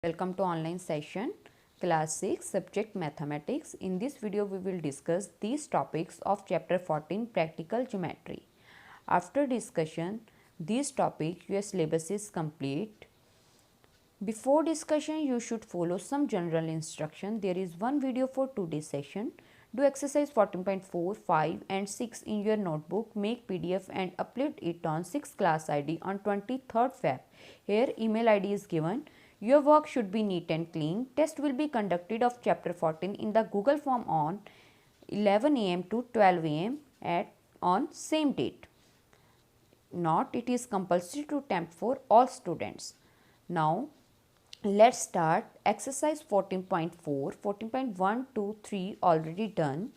Welcome to online session class 6 subject mathematics. In this video we will discuss these topics of chapter 14 practical geometry. After discussion these topics your syllabus is complete. Before discussion you should follow some general instruction. There is one video for today's session. Do exercise 14.4, 5 and 6 in your notebook. Make PDF and upload it on 6 class ID on 23rd Feb. Here email ID is given. Your work should be neat and clean. Test will be conducted of chapter 14 in the Google form on 11 am to 12 am on same date. Not it is compulsory to attempt for all students. Now let's start exercise 14.4, 14.1, 2, 3 already done.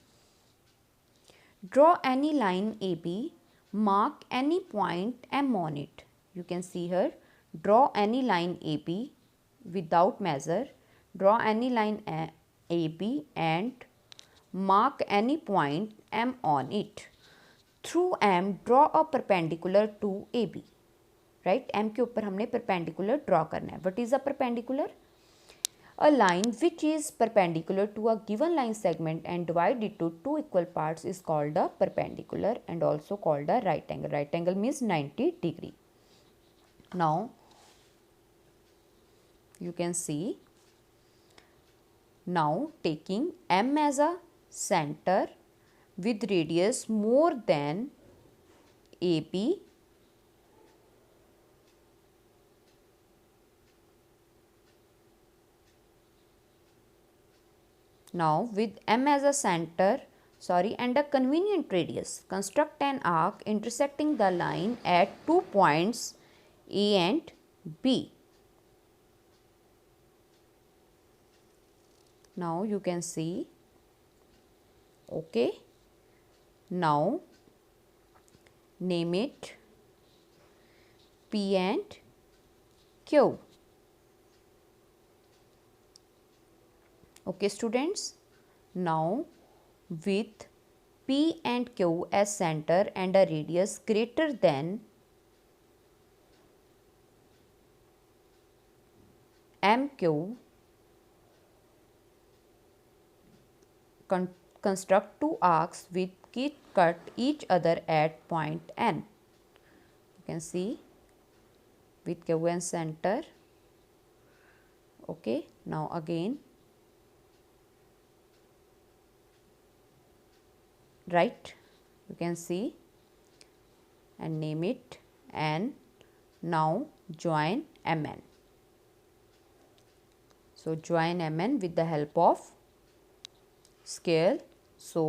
Draw any line AB, mark any point M on it. You can see here, draw any line AB without measure, draw any line AB and mark any point M on it. Through M, draw a perpendicular to AB. Right M के ऊपर हमने perpendicular draw करना है. What is a perpendicular? A line which is perpendicular to a given line segment and divide it to two equal parts is called a perpendicular and also called a right angle. Right angle means 90 degree. Now you can see, now taking M as a center with radius more than AB, now with M as a center and a convenient radius, construct an arc intersecting the line at 2 points A and B. Now you can see, okay. Now name it P and Q. Okay students, now with P and Q as center and a radius greater than MQ, construct two arcs with cut each other at point N. You can see with Q and center. Okay, now again right, you can see and name it N. Now join MN. So join MN with the help of scale. So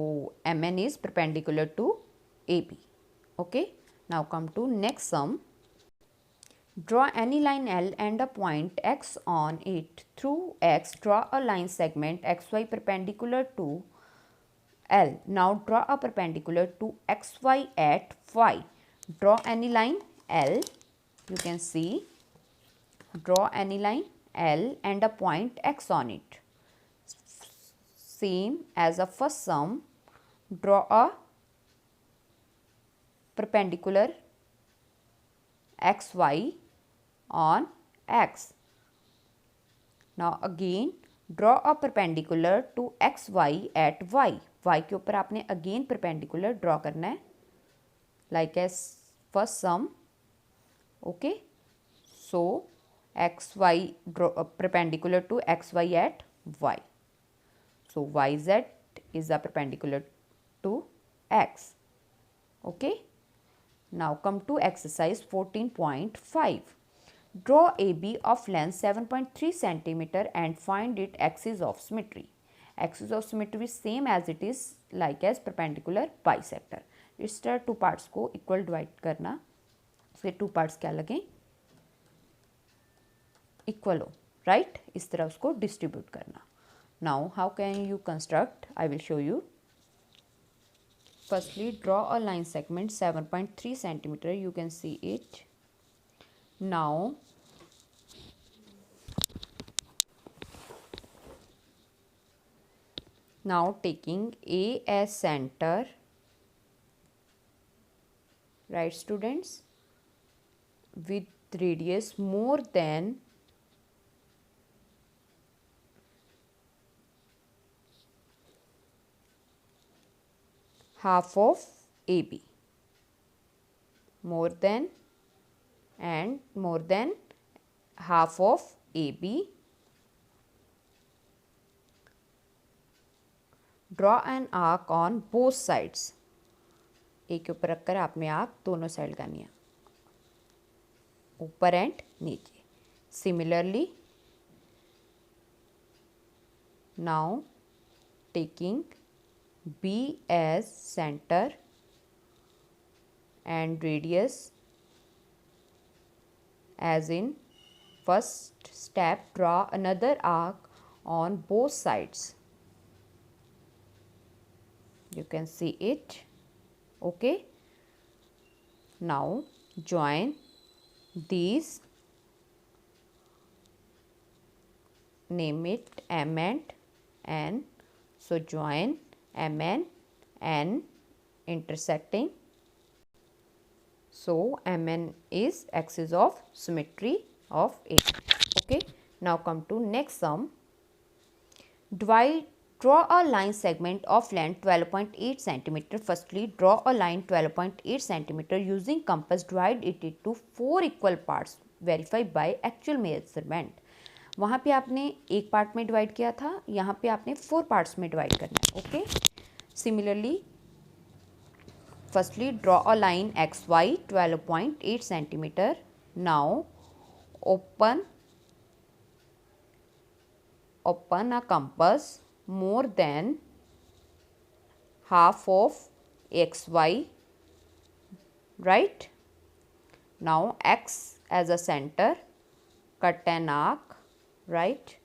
MN is perpendicular to AB. Okay, now come to next sum. Draw any line L and a point X on it. Through X, draw a line segment XY perpendicular to L. Now draw a perpendicular to XY at Y. Draw any line L. You can see, draw any line L and a point X on it. Same as a first sum, draw a perpendicular XY on X. Now again draw a perpendicular to XY at Y. Y के ऊपर आपने again perpendicular draw करना है like as first sum. Okay, so XY draw perpendicular to XY at Y. So YZ is a perpendicular to X. Okay, now come to exercise 14.5. Draw AB of length 7.3 cm and find its axis of symmetry. Axis of symmetry is same as it is like as perpendicular bisector. इस तरह two parts को equal divide करना, फिर two parts क्या लगे, equal हो, right. इस तरह उसको डिस्ट्रीब्यूट करना. Now how can you construct? I will show you. Firstly, draw a line segment 7.3 cm. You can see it. Now taking A as center, right students, with radius more than half of AB, more than and more than half of AB. Draw an arc on both sides. एक के ऊपर रखकर आपने arc दोनों side लगानी है, ऊपर and नीचे. Similarly, now taking B as center and radius as in first step, draw another arc on both sides. You can see it. Okay. Now join these, name it M and N. So join M and N intersecting. So Mn is axis of symmetry of A. Okay. Now come to next sum. Draw a line segment of length 12.8 cm. Firstly, draw a line 12.8 cm using compass. Divide it into 4 equal parts. Verify by actual measurement. वहाँ पे आपने एक part में divide किया था, यहाँ पे आपने 4 पार्ट्स में डिवाइड करना है. Okay. Similarly, firstly draw a line xy 12.8 cm. Now open a compass more than half of xy, right? Now x as a center, cut an arc, right?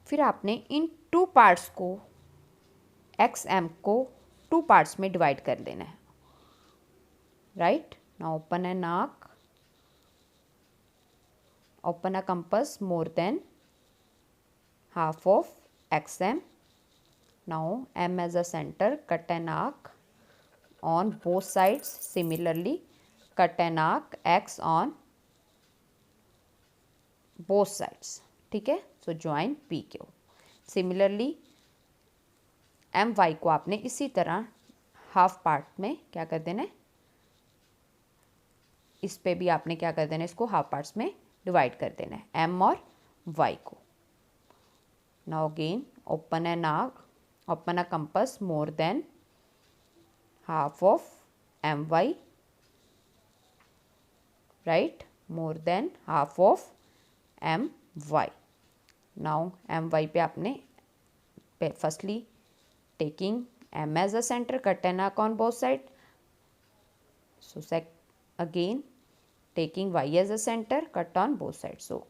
फिर आपने इन 2 पार्ट्स को एक्स एम को 2 parts में divide कर देना है, right? Now open an arc, open a compass more than half of xm. Now m as a center, cut an arc on both sides. Similarly, cut an arc x on both sides. ठीक है. So join PQ. Similarly, my को आपने इसी तरह half part में क्या कर देना है, इस पे भी आपने क्या कर देना है, इसको हाफ पार्ट्स में डिवाइड कर देना है, m और y को. Now again open an arc, open a compass more than half of my, right, more than half of my. Now my पे आपने firstly taking m as a center, cut an arc on both sides. So again taking y as a center, cut on both sides. So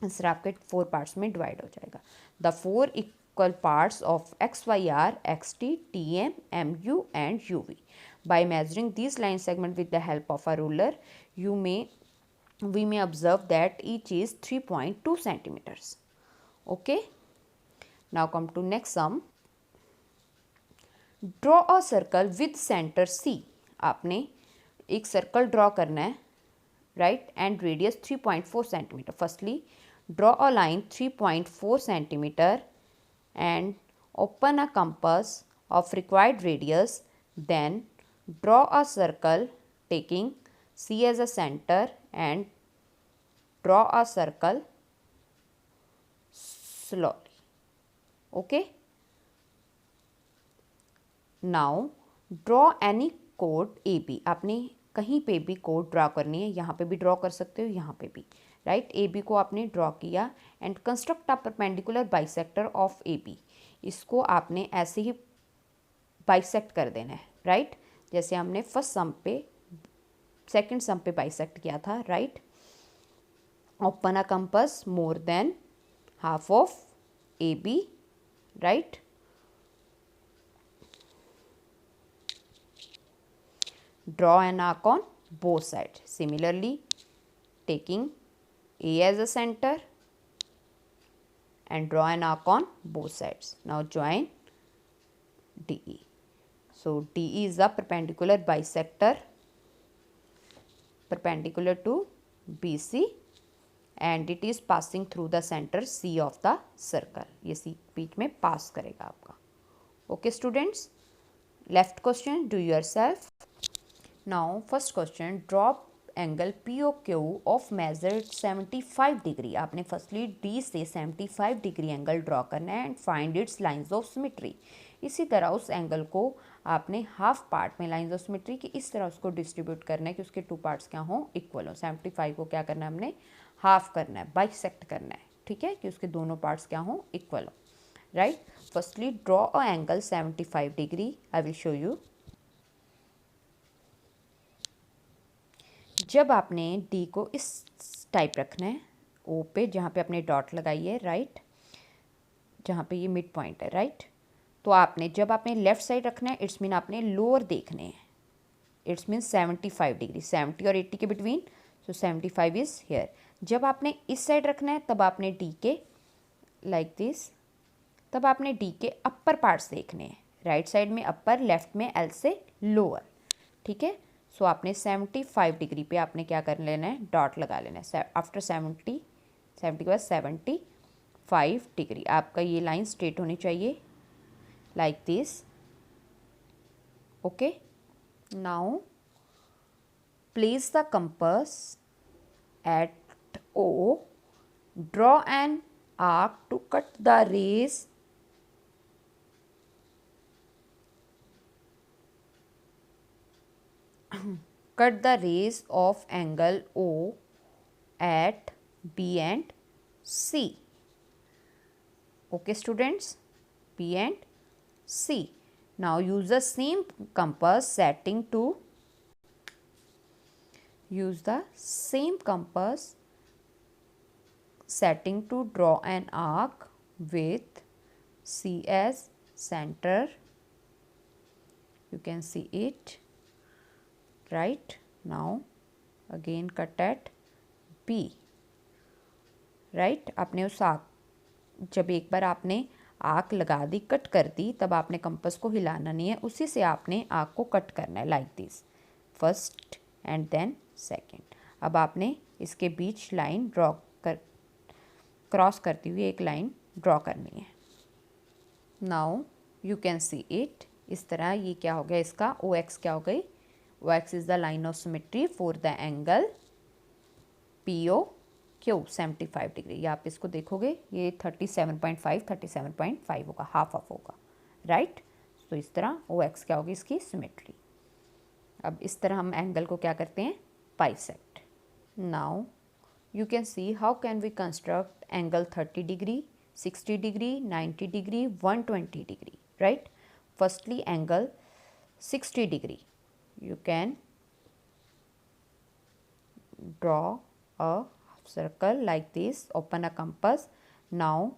answer आपके 4 parts में divide हो जाएगा. The 4 equal parts of X Y R X T, T M, M U and U V. By measuring this line segment with the help of a ruler, we may observe that each is 3.2 centimeters. Okay. Now come to next sum. Draw a circle with center C. आपने एक circle draw करना है, right, and radius 3.4 centimeter. Firstly, draw a line 3.4 centimeter and open a compass of required radius. Then draw a circle taking C as a center and draw a circle slowly. Okay. Now draw any chord AB. आपने कहीं पे भी code draw करनी है, यहाँ पे भी draw कर सकते हो, यहाँ पे भी, राइट. ए बी को आपने ड्रॉ किया and construct a perpendicular bisector of A B. इसको आपने ऐसे ही बाइसेक्ट कर देना है, राइट, जैसे हमने फर्स्ट सम पे सेकंड सम पे बाइसेक्ट किया था, right. Open a compass more than half of A B, right. Draw an arc on both sides. Similarly, taking A as a center, and draw an arc on both sides. Now join DE. So DE is a perpendicular bisector perpendicular to BC and it is passing through the center C of the circle. ये C बीच में पास करेगा आपका. Okay students, left question do yourself. Now first question, draw angle POQ of measured 75 degree. आपने firstly D से 75 degree angle draw करना है and find its lines of symmetry. इसी तरह उस एंगल को आपने हाफ पार्ट में लाइंस ऑफ सिमेट्री की इस तरह उसको डिस्ट्रीब्यूट करना है कि उसके टू पार्ट्स क्या हों, इक्वल हो. 75 को क्या करना है हमने, हाफ करना है, बाइसेक्ट करना है, ठीक है, कि उसके दोनों पार्ट्स क्या हों, इक्वल हो. Right. Firstly draw a angle 75 degree. I will show you. जब आपने D को इस टाइप रखना है O पे, जहाँ पे आपने डॉट लगाई है, राइट, जहाँ पे ये मिड पॉइंट है, राइट, तो आपने जब आपने लेफ्ट साइड रखना है इट्स मीन आपने लोअर देखने हैं. इट्स मीन 75 डिग्री, 70 और 80 के बिटवीन. So 75 is here. जब आपने इस साइड रखना है तब आपने D के लाइक दिस, तब आपने D के अपर पार्ट्स देखने हैं. राइट साइड में अपर, लेफ्ट में L से लोअर, ठीक है. सो आपने 75 डिग्री पे आपने क्या कर लेना है, डॉट लगा लेना है. आफ्टर 70 के बाद 75 डिग्री आपका ये लाइन स्ट्रेट होनी चाहिए like this. Okay. Now place the compass at O. Draw an arc to cut the rays cut the rays of angle O at B and C. Okay students, B and C. Now use the same compass setting to draw an arc with C as center. You can see it. Right. Now again cut at B. Right. आपने उस arc, जब एक बार आपने arc लगा दी, cut कर दी, तब आपने compass को हिलाना नहीं है, उसी से आपने आर्क को कट करना है like this, first and then second. अब आपने इसके बीच लाइन ड्रॉ कर, क्रॉस करती हुई एक लाइन ड्रॉ करनी है. Now you can see it. इस तरह ये क्या हो गया, इसका OX क्या हो गई, OX is the line of symmetry for the angle POQ 75 degree. ये आप इसको देखोगे ये 37.5 होगा, हाफ होगा, राइट. तो इस तरह OX क्या होगी, इसकी सिमेट्री. अब इस तरह हम एंगल को क्या करते हैं, bisect. Now you can see how can we construct angle 30 degree, 60 degree, 90 degree, 120 degree. Right. Firstly angle 60 degree. You can draw a circle like this, open a compass. Now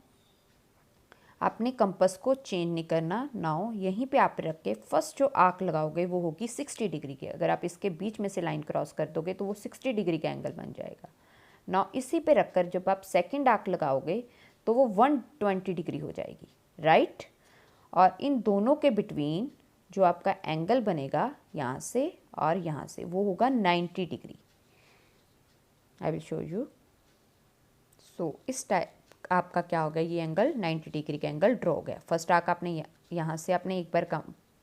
आपने compass को change नहीं करना. Now यहीं पे आप रख के first जो आर्क लगाओगे वो होगी 60 डिग्री की. अगर आप इसके बीच में से लाइन क्रॉस कर दोगे तो वो 60 डिग्री का एंगल बन जाएगा. नाउ इसी पे रखकर जब आप सेकंड आर्क लगाओगे तो वो 120 डिग्री हो जाएगी, राइट. और इन दोनों के बिटवीन जो आपका एंगल बनेगा यहाँ से और यहाँ से, वो होगा 90 degree. I will show you. So इस टाइप आपका क्या होगा, ये एंगल 90 डिग्री का एंगल ड्रॉ हो गया. फर्स्ट आर्क आपने यहाँ से आपने एक बार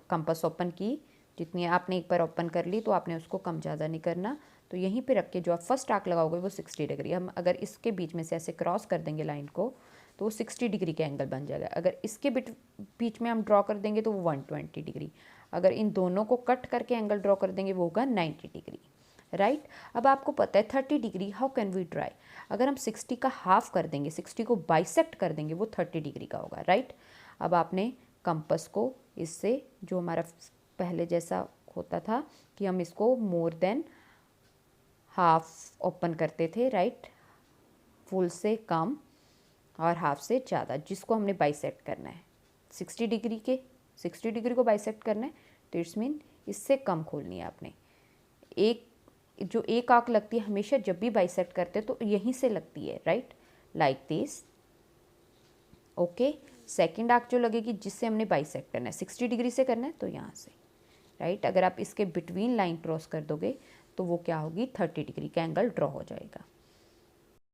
कंपास ओपन की, जितनी आपने एक बार ओपन कर ली तो आपने उसको कम ज़्यादा नहीं करना. तो यहीं पे रख के जो आप फर्स्ट आर्क लगाओगे वो 60 डिग्री. हम अगर इसके बीच में से ऐसे क्रॉस कर देंगे लाइन को तो वो 60 डिग्री का एंगल बन जाएगा. अगर इसके बीच में हम ड्रॉ कर देंगे तो वो 120 डिग्री. अगर इन दोनों को कट करके एंगल ड्रॉ कर देंगे वो होगा 90 डिग्री, राइट. अब आपको पता है 30 degree how can we draw. अगर हम 60 का हाफ कर देंगे, 60 को बाइसेक्ट कर देंगे, वो 30 डिग्री का होगा, राइट. अब आपने कंपास को इससे, जो हमारा पहले जैसा होता था कि हम इसको मोर देन हाफ ओपन करते थे, राइट, फुल से कम और हाफ से ज़्यादा, जिसको हमने बाइसेक्ट करना है. 60 डिग्री को बाइसेक्ट करना है तो इट्स मीन इससे कम खोलनी है आपने. एक आर्क लगती है हमेशा जब भी बाइसेक्ट करते हैं तो यहीं से लगती है, right, like this. Okay, second arc जो लगेगी जिससे हमने बाइसेक्ट करना है 60 डिग्री से करना है तो यहाँ से, राइट। अगर आप इसके बिटवीन लाइन क्रॉस कर दोगे तो वो क्या होगी 30 डिग्री का एंगल ड्रॉ हो जाएगा।